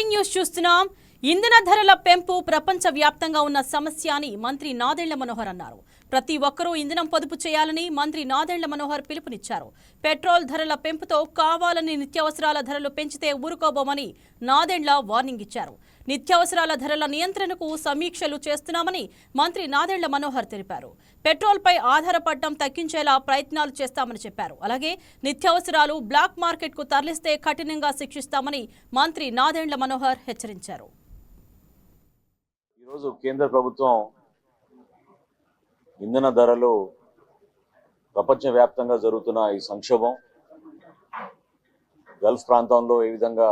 Breaking news చూస్తున్నాం. ఇంధన ధరల పెంపు ప్రపంచ వ్యాప్తంగా ఉన్న సమస్య అని మంత్రి నాదెండ్ల మనోహర్ అన్నారు. ప్రతి ఒక్కరూ ఇంధనం పొదుపు చేయాలని మంత్రి నాదెండ్ల మనోహర్ పిలుపునిచ్చారు. పెట్రోల్ ధరల పెంపుతో కావాలని నిత్యావసరాల ధరలు పెంచితే ఊరుకోబోమని నాదెండ్ల వార్నింగ్ ఇచ్చారు. నిత్యావసరాల ధరల నియంత్రణకు సమీక్షలు చేస్తున్నామని మంత్రి నాదెండ్ల మనోహర్ తెలిపారు. పెట్రోల్పై ఆధారపడటం తగ్గించేలా ప్రయత్నాలు చేస్తామని చెప్పారు. అలాగే నిత్యావసరాలు బ్లాక్ మార్కెట్కు తరలిస్తే కఠినంగా శిక్షిస్తామని మంత్రి నాదెండ్ల మనోహర్ హెచ్చరించారు. ఈరోజు కేంద్ర ప్రభుత్వం ఇంధన ధరలు ప్రపంచవ్యాప్తంగా జరుగుతున్న ఈ సంక్షోభం, గల్ఫ్ ప్రాంతంలో ఏ విధంగా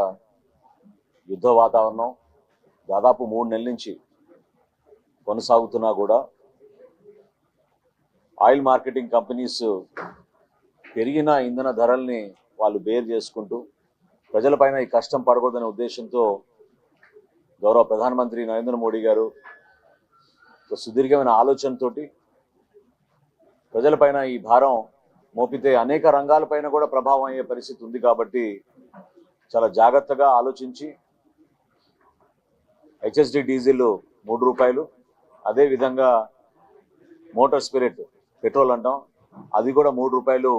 యుద్ధ వాతావరణం దాదాపు 3 నెలల నుంచి కొనసాగుతున్నా కూడా ఆయిల్ మార్కెటింగ్ కంపెనీస్ పెరిగిన ఇంధన ధరల్ని వాళ్ళు బేర్ చేసుకుంటూ ప్రజలపైన ఈ కష్టం పడకూడదనే ఉద్దేశంతో గౌరవ ప్రధానమంత్రి నరేంద్ర మోడీ గారు సుదీర్ఘమైన ఆలోచనతోటి ప్రజలపైన ఈ భారం మోపితే అనేక రంగాలపైన కూడా ప్రభావం అయ్యే పరిస్థితి ఉంది. కాబట్టి చాలా జాగ్రత్తగా ఆలోచించి హెచ్ఎస్డి డీజిల్ 3 రూపాయలు, అదేవిధంగా మోటార్ స్పిరిట్ పెట్రోల్ అంటాం అది కూడా 3 రూపాయలు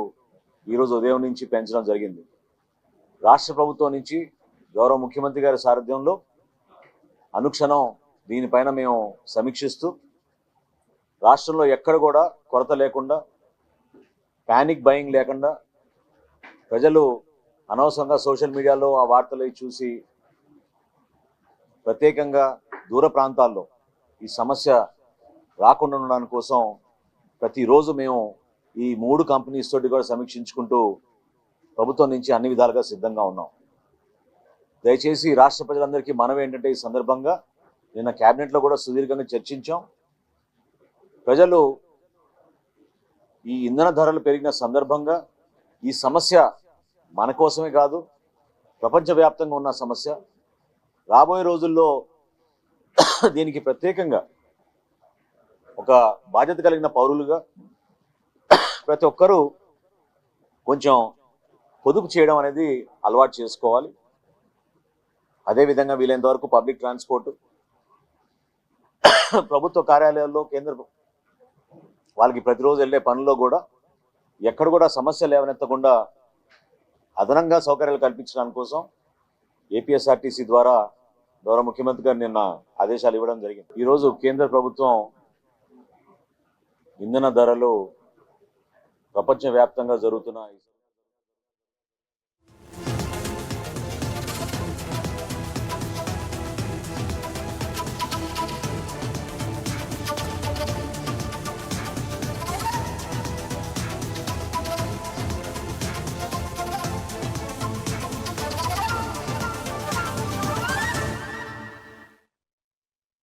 ఈరోజు ఉదయం నుంచి పెంచడం జరిగింది. రాష్ట్ర ప్రభుత్వం నుంచి గౌరవ ముఖ్యమంత్రి గారి సారథ్యంలో అనుక్షణం దీనిపైన మేము సమీక్షిస్తూ రాష్ట్రంలో ఎక్కడ కూడా కొరత లేకుండా, ప్యానిక్ బయింగ్ లేకుండా, ప్రజలు అనవసరంగా సోషల్ మీడియాలో ఆ వార్తలు చూసి ప్రత్యేకంగా దూర ప్రాంతాల్లో ఈ సమస్య రాకుండా ఉండడానికి కోసం ప్రతిరోజు మేము ఈ 3 కంపెనీస్ తోటి కూడా సమీక్షించుకుంటూ ప్రభుత్వం నుంచి అన్ని విధాలుగా సిద్ధంగా ఉన్నాం. దయచేసి రాష్ట్ర ప్రజలందరికీ మనవి ఏంటంటే, ఈ సందర్భంగా నిన్న క్యాబినెట్లో కూడా సుదీర్ఘంగా చర్చించాం. ప్రజలు ఈ ఇంధన ధరలు పెరిగిన సందర్భంగా ఈ సమస్య మన కోసమే కాదు, ప్రపంచవ్యాప్తంగా ఉన్న సమస్య. రాబోయే రోజుల్లో దీనికి ప్రత్యేకంగా ఒక బాధ్యత కలిగిన పౌరులుగా ప్రతి ఒక్కరూ కొంచెం పొదుపు చేయడం అనేది అలవాటు చేసుకోవాలి. అదేవిధంగా వీలైనంత వరకు పబ్లిక్ ట్రాన్స్పోర్ట్, ప్రభుత్వ కార్యాలయాల్లో కేంద్ర వాళ్ళకి ప్రతిరోజు వెళ్ళే పనుల్లో కూడా ఎక్కడ కూడా సమస్యలు లేవనెత్తకుండా అదనంగా సౌకర్యాలు కల్పించడానికి కోసం ఏపీఎస్ఆర్టీసీ ద్వారా గౌరవ ముఖ్యమంత్రి గారు నిన్న ఆదేశాలు ఇవ్వడం జరిగింది. ఈరోజు కేంద్ర ప్రభుత్వం ఇంధన ధరలు ప్రపంచవ్యాప్తంగా జరుగుతున్న